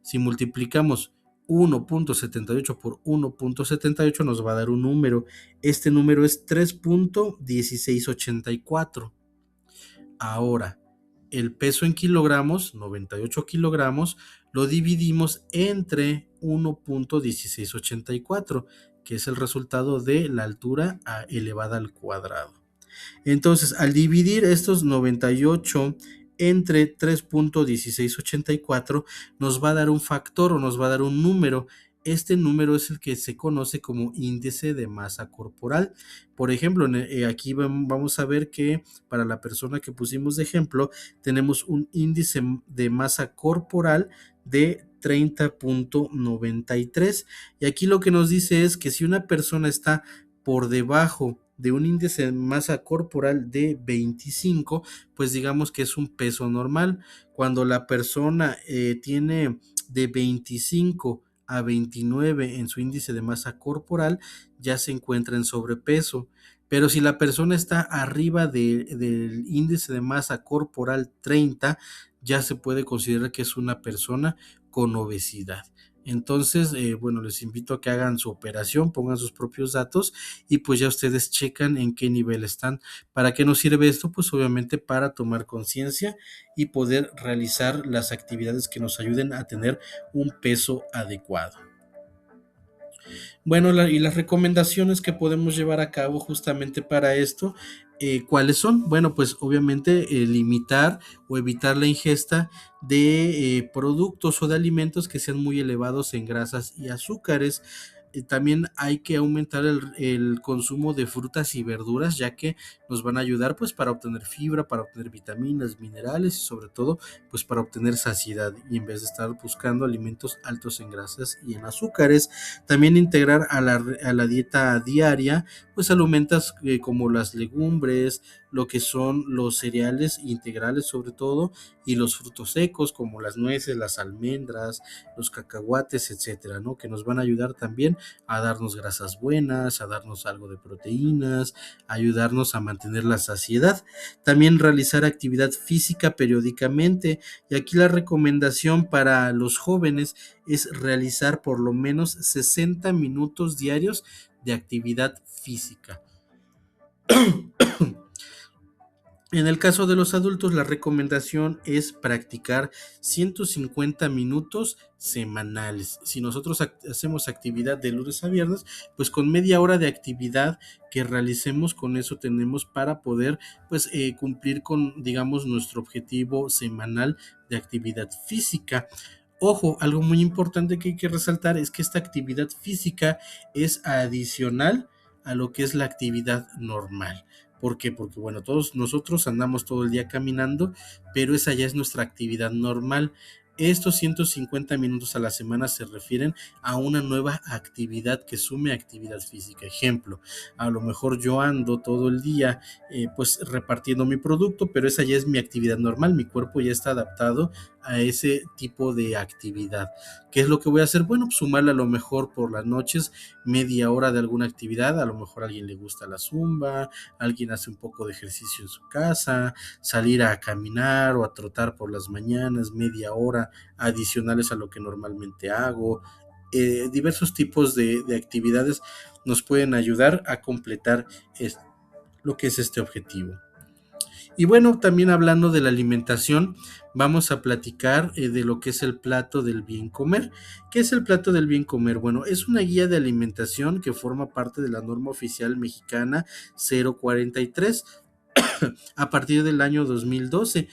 Si multiplicamos 1.78 por 1.78 nos va a dar un número. Este número es 3.1684. Ahora, el peso en kilogramos, 98 kilogramos, lo dividimos entre 1.1684, que es el resultado de la altura elevada al cuadrado. Entonces, al dividir estos 98 entre 3.1684, nos va a dar un factor o nos va a dar un número. Este número es el que se conoce como índice de masa corporal. Por ejemplo, aquí vamos a ver que para la persona que pusimos de ejemplo, tenemos un índice de masa corporal de 30.93. Y aquí lo que nos dice es que si una persona está por debajo de un índice de masa corporal de 25, pues digamos que es un peso normal. Cuando la persona tiene de 25 a 29 en su índice de masa corporal, ya se encuentra en sobrepeso. Pero si la persona está arriba del índice de masa corporal 30, ya se puede considerar que es una persona con obesidad. Entonces, bueno, les invito a que hagan su operación, pongan sus propios datos y pues ya ustedes checan en qué nivel están. ¿Para qué nos sirve esto? Pues obviamente para tomar conciencia y poder realizar las actividades que nos ayuden a tener un peso adecuado. Bueno, y las recomendaciones que podemos llevar a cabo justamente para esto, ¿cuáles son? Bueno, pues obviamente limitar o evitar la ingesta de productos o de alimentos que sean muy elevados en grasas y azúcares. También hay que aumentar el consumo de frutas y verduras, ya que nos van a ayudar pues para obtener fibra, para obtener vitaminas, minerales y sobre todo pues para obtener saciedad, y en vez de estar buscando alimentos altos en grasas y en azúcares. También integrar a la dieta diaria pues alimentos como las legumbres, lo que son los cereales integrales sobre todo, y los frutos secos como las nueces, las almendras, los cacahuates, etcétera, ¿no? Que nos van a ayudar también a darnos grasas buenas, a darnos algo de proteínas, a ayudarnos a mantener la saciedad. También realizar actividad física periódicamente, y aquí la recomendación para los jóvenes es realizar por lo menos 60 minutos diarios de actividad física. En el caso de los adultos, la recomendación es practicar 150 minutos semanales. Si nosotros hacemos actividad de lunes a viernes, pues con media hora de actividad que realicemos, con eso tenemos para poder pues cumplir con, digamos, nuestro objetivo semanal de actividad física. Ojo, algo muy importante que hay que resaltar es que esta actividad física es adicional a lo que es la actividad normal. ¿Por qué? Porque bueno, todos nosotros andamos todo el día caminando, pero esa ya es nuestra actividad normal. Estos 150 minutos a la semana se refieren a una nueva actividad que sume actividad física. Ejemplo, a lo mejor yo ando todo el día pues repartiendo mi producto, pero esa ya es mi actividad normal, mi cuerpo ya está adaptado a ese tipo de actividad. ¿Qué es lo que voy a hacer? Bueno, pues sumarle a lo mejor por las noches media hora de alguna actividad. A lo mejor a alguien le gusta la zumba, alguien hace un poco de ejercicio en su casa, salir a caminar o a trotar por las mañanas, media hora adicionales a lo que normalmente hago. Diversos tipos de actividades nos pueden ayudar a completar lo que es este objetivo. Y bueno, también hablando de la alimentación, vamos a platicar de lo que es el plato del bien comer. ¿Qué es el plato del bien comer? Bueno, es una guía de alimentación que forma parte de la norma oficial mexicana 043 a partir del año 2012.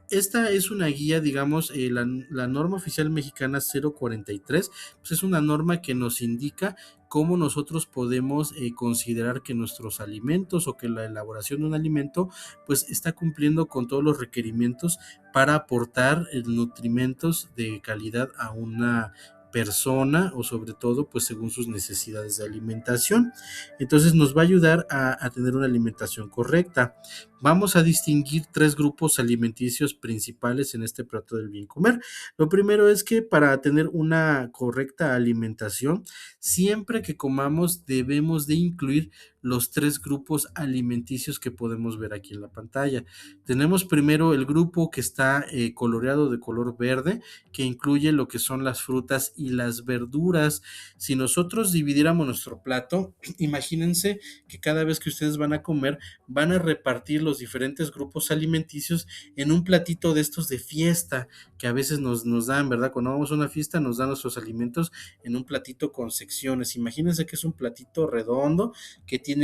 Esta es una guía, digamos, la norma oficial mexicana 043, pues es una norma que nos indica cómo nosotros podemos considerar que nuestros alimentos o que la elaboración de un alimento pues está cumpliendo con todos los requerimientos para aportar nutrimentos de calidad a una persona, o sobre todo pues según sus necesidades de alimentación. Entonces nos va a ayudar a tener una alimentación correcta. Vamos a distinguir tres grupos alimenticios principales en este plato del bien comer. Lo primero es que para tener una correcta alimentación, siempre que comamos debemos de incluir los tres grupos alimenticios que podemos ver aquí en la pantalla. Tenemos primero el grupo que está coloreado de color verde, que incluye lo que son las frutas y las verduras. Si nosotros dividiéramos nuestro plato, imagínense que cada vez que ustedes van a comer, van a repartir los diferentes grupos alimenticios en un platito de estos de fiesta que a veces nos dan, ¿verdad? Cuando vamos a una fiesta nos dan nuestros alimentos en un platito con secciones. Imagínense que es un platito redondo que tiene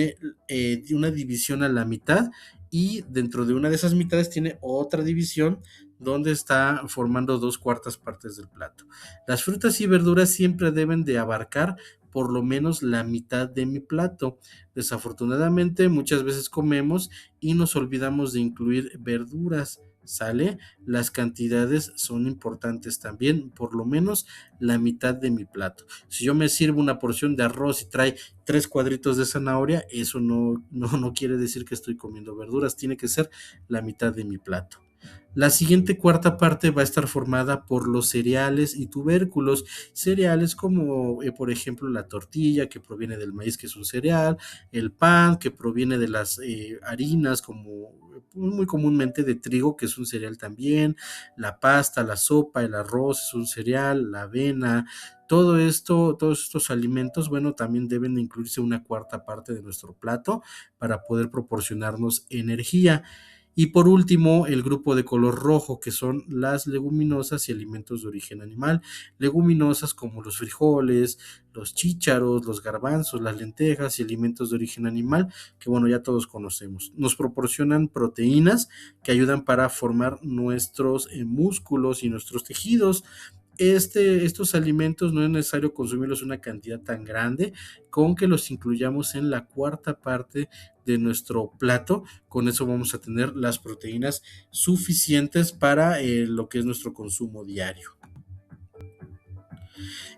una división a la mitad, y dentro de una de esas mitades tiene otra división donde está formando dos cuartas partes del plato. Las frutas y verduras siempre deben de abarcar por lo menos la mitad de mi plato. Desafortunadamente, muchas veces comemos y nos olvidamos de incluir verduras. ¿Sale? Las cantidades son importantes también, por lo menos la mitad de mi plato. Si yo me sirvo una porción de arroz y trae 3 cuadritos de zanahoria, eso no quiere decir que estoy comiendo verduras, tiene que ser la mitad de mi plato. La siguiente cuarta parte va a estar formada por los cereales y tubérculos. Cereales como, por ejemplo, la tortilla, que proviene del maíz, que es un cereal, el pan, que proviene de las harinas, como muy comúnmente de trigo, que es un cereal también, la pasta, la sopa, el arroz es un cereal, la avena. Todo esto, todos estos alimentos, bueno, también deben incluirse una cuarta parte de nuestro plato para poder proporcionarnos energía. Y por último, el grupo de color rojo, que son las leguminosas y alimentos de origen animal. Leguminosas como los frijoles, los chícharos, los garbanzos, las lentejas y alimentos de origen animal, que bueno, ya todos conocemos. Nos proporcionan proteínas que ayudan para formar nuestros músculos y nuestros tejidos. Estos alimentos no es necesario consumirlos una cantidad tan grande, con que los incluyamos en la cuarta parte de nuestro plato. Con eso vamos a tener las proteínas suficientes para lo que es nuestro consumo diario.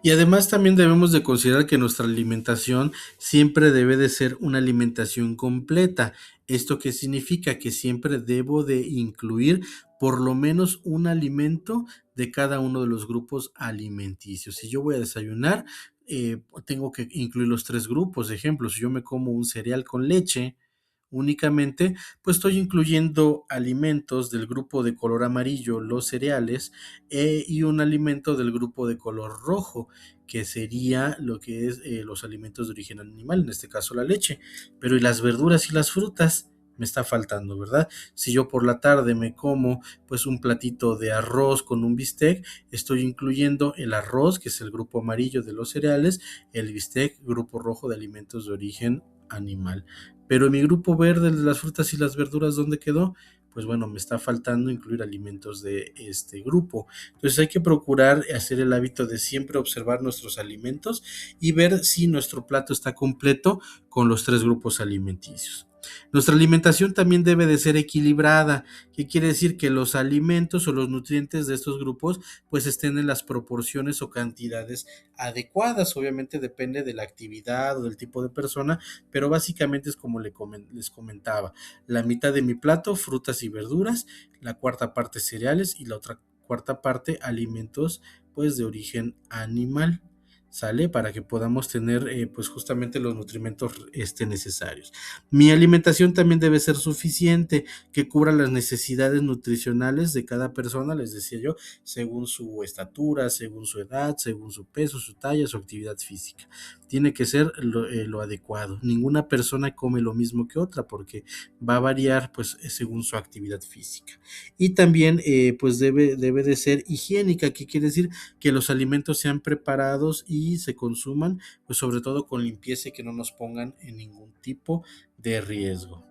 Y además también debemos de considerar que nuestra alimentación siempre debe de ser una alimentación completa. ¿Esto qué significa? Que siempre debo de incluir por lo menos un alimento de cada uno de los grupos alimenticios. Si yo voy a desayunar, tengo que incluir los tres grupos. Ejemplo, si yo me como un cereal con leche, únicamente, pues estoy incluyendo alimentos del grupo de color amarillo, los cereales, y un alimento del grupo de color rojo, que sería lo que es los alimentos de origen animal, en este caso la leche. Pero ¿y las verduras y las frutas? Me está faltando, ¿verdad? Si yo por la tarde me como pues un platito de arroz con un bistec, estoy incluyendo el arroz, que es el grupo amarillo de los cereales, el bistec, grupo rojo de alimentos de origen animal. Pero en mi grupo verde de las frutas y las verduras, ¿dónde quedó? Pues bueno, me está faltando incluir alimentos de este grupo. Entonces hay que procurar hacer el hábito de siempre observar nuestros alimentos y ver si nuestro plato está completo con los tres grupos alimenticios. Nuestra alimentación también debe de ser equilibrada. ¿Qué quiere decir? Que los alimentos o los nutrientes de estos grupos pues estén en las proporciones o cantidades adecuadas. Obviamente depende de la actividad o del tipo de persona, pero básicamente es como les comentaba: la mitad de mi plato frutas y verduras, la cuarta parte cereales y la otra cuarta parte alimentos pues de origen animal. ¿Sale? Para que podamos tener pues justamente los nutrimentos necesarios. Mi alimentación también debe ser suficiente, que cubra las necesidades nutricionales de cada persona, les decía yo, según su estatura, según su edad, según su peso, su talla, su actividad física. Tiene que ser lo adecuado. Ninguna persona come lo mismo que otra, porque va a variar pues según su actividad física. Y también pues debe de ser higiénica. ¿Qué quiere decir? Que los alimentos sean preparados y se consuman pues sobre todo con limpieza, y que no nos pongan en ningún tipo de riesgo.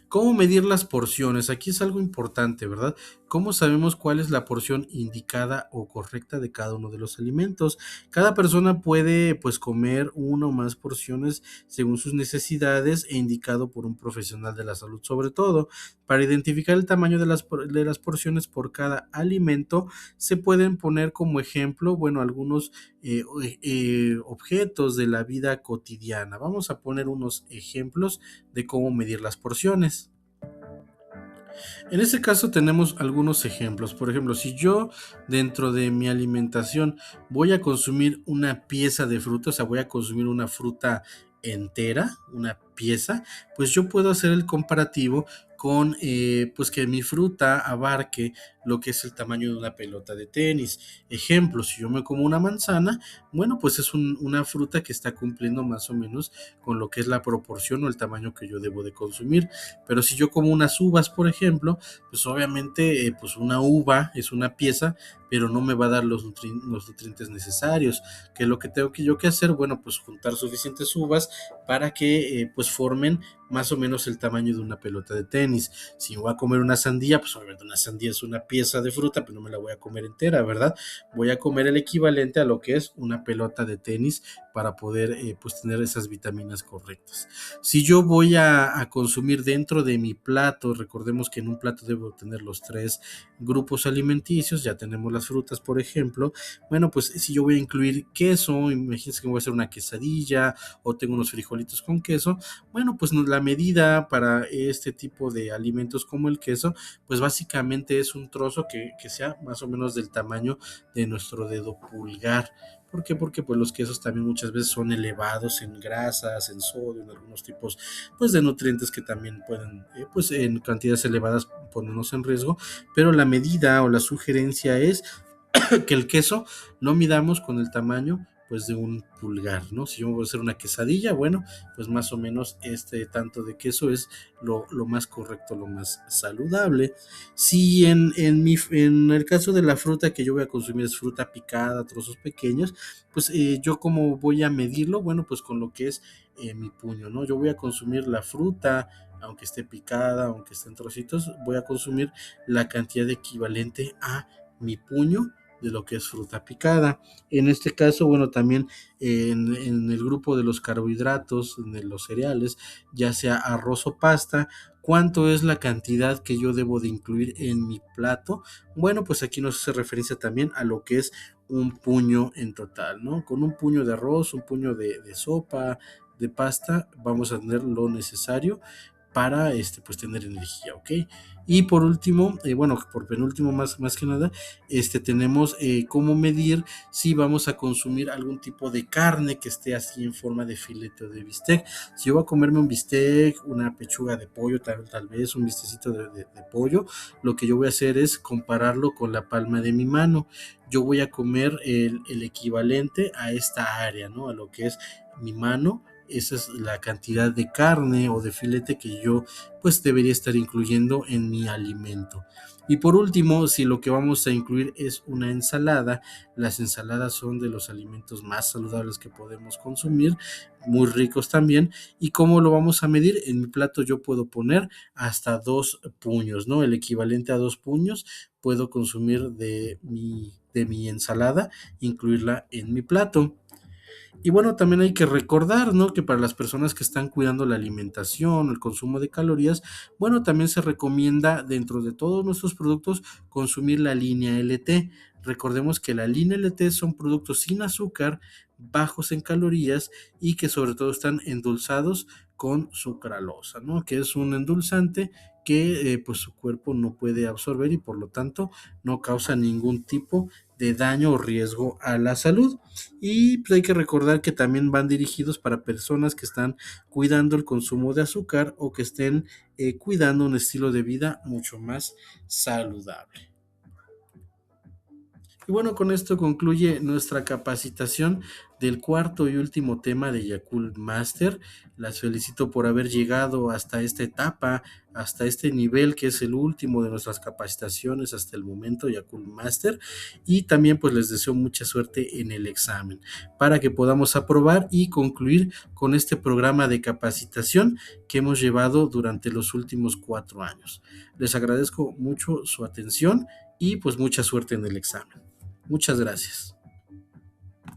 ¿Cómo medir las porciones? Aquí es algo importante, ¿verdad? ¿Cómo sabemos cuál es la porción indicada o correcta de cada uno de los alimentos? Cada persona puede pues comer una o más porciones según sus necesidades, e indicado por un profesional de la salud. Sobre todo, para identificar el tamaño de las porciones por cada alimento, se pueden poner como ejemplo, bueno, algunos objetos de la vida cotidiana. Vamos a poner unos ejemplos de cómo medir las porciones. En este caso tenemos algunos ejemplos. Por ejemplo, si yo dentro de mi alimentación voy a consumir una pieza de fruta, o sea, voy a consumir una fruta entera, una pieza, pues yo puedo hacer el comparativo con pues que mi fruta abarque lo que es el tamaño de una pelota de tenis. Ejemplo, si yo me como una manzana, bueno, pues es una fruta que está cumpliendo más o menos con lo que es la proporción o el tamaño que yo debo de consumir. Pero si yo como unas uvas, por ejemplo, pues obviamente pues una uva es una pieza, pero no me va a dar los nutrientes necesarios. ¿Qué es lo que tengo que yo que hacer? Bueno, pues juntar suficientes uvas para que pues formen más o menos el tamaño de una pelota de tenis. Si voy a comer una sandía, pues obviamente una sandía es una pieza de fruta, pero no me la voy a comer entera, ¿verdad? Voy a comer el equivalente a lo que es una pelota de tenis, para poder pues tener esas vitaminas correctas. Si yo voy a consumir dentro de mi plato, recordemos que en un plato debo tener los tres grupos alimenticios. Ya tenemos las frutas, por ejemplo. Bueno, pues si yo voy a incluir queso, imagínense que voy a hacer una quesadilla o tengo unos frijolitos con queso, bueno, pues la medida para este tipo de alimentos como el queso, pues básicamente es un trozo que sea más o menos del tamaño de nuestro dedo pulgar. ¿Por qué? Porque pues los quesos también muchas veces son elevados en grasas, en sodio, en algunos tipos pues de nutrientes que también pueden pues en cantidades elevadas ponernos en riesgo. Pero la medida o la sugerencia es que el queso lo midamos con el tamaño pues de un pulgar, ¿no? Si yo me voy a hacer una quesadilla, bueno, pues más o menos este tanto de queso es lo más correcto, lo más saludable. Si en el caso de la fruta que yo voy a consumir es fruta picada, trozos pequeños, pues yo como voy a medirlo, bueno, pues con lo que es mi puño, ¿no? Yo voy a consumir la fruta, aunque esté picada, aunque esté en trocitos, voy a consumir la cantidad equivalente a mi puño de lo que es fruta picada. En este caso, bueno, también en el grupo de los carbohidratos, de los cereales, ya sea arroz o pasta, ¿cuánto es la cantidad que yo debo de incluir en mi plato? Bueno, pues aquí nos hace referencia también a lo que es un puño en total, ¿no? Con un puño de arroz, un puño de sopa, de pasta, vamos a tener lo necesario para pues tener energía, ¿ok? Y por último, bueno, por penúltimo más que nada, tenemos cómo medir si vamos a consumir algún tipo de carne que esté así en forma de filete o de bistec. Si yo voy a comerme un bistec, una pechuga de pollo, tal vez un bistecito de pollo, lo que yo voy a hacer es compararlo con la palma de mi mano. Yo voy a comer el equivalente a esta área, ¿no? A lo que es mi mano. Esa es la cantidad de carne o de filete que yo pues debería estar incluyendo en mi alimento. Y por último, si lo que vamos a incluir es una ensalada, las ensaladas son de los alimentos más saludables que podemos consumir, muy ricos también. ¿Y cómo lo vamos a medir? En mi plato yo puedo poner hasta 2 puños, ¿no? El equivalente a 2 puños puedo consumir de mi ensalada, incluirla en mi plato. Y bueno, también hay que recordar, ¿no? Que para las personas que están cuidando la alimentación, el consumo de calorías, bueno, también se recomienda dentro de todos nuestros productos consumir la línea LT. Recordemos que la línea LT son productos sin azúcar, bajos en calorías y que sobre todo están endulzados con sucralosa, ¿no? Que es un endulzante que pues su cuerpo no puede absorber y por lo tanto no causa ningún tipo de daño o riesgo a la salud. Y pues hay que recordar que también van dirigidos para personas que están cuidando el consumo de azúcar o que estén cuidando un estilo de vida mucho más saludable. Y bueno, con esto concluye nuestra capacitación del cuarto y último tema de Yakult Master. Las felicito por haber llegado hasta esta etapa, hasta este nivel que es el último de nuestras capacitaciones hasta el momento, Yakult Master. Y también pues les deseo mucha suerte en el examen para que podamos aprobar y concluir con este programa de capacitación que hemos llevado durante los últimos 4 años. Les agradezco mucho su atención y pues mucha suerte en el examen. Muchas gracias.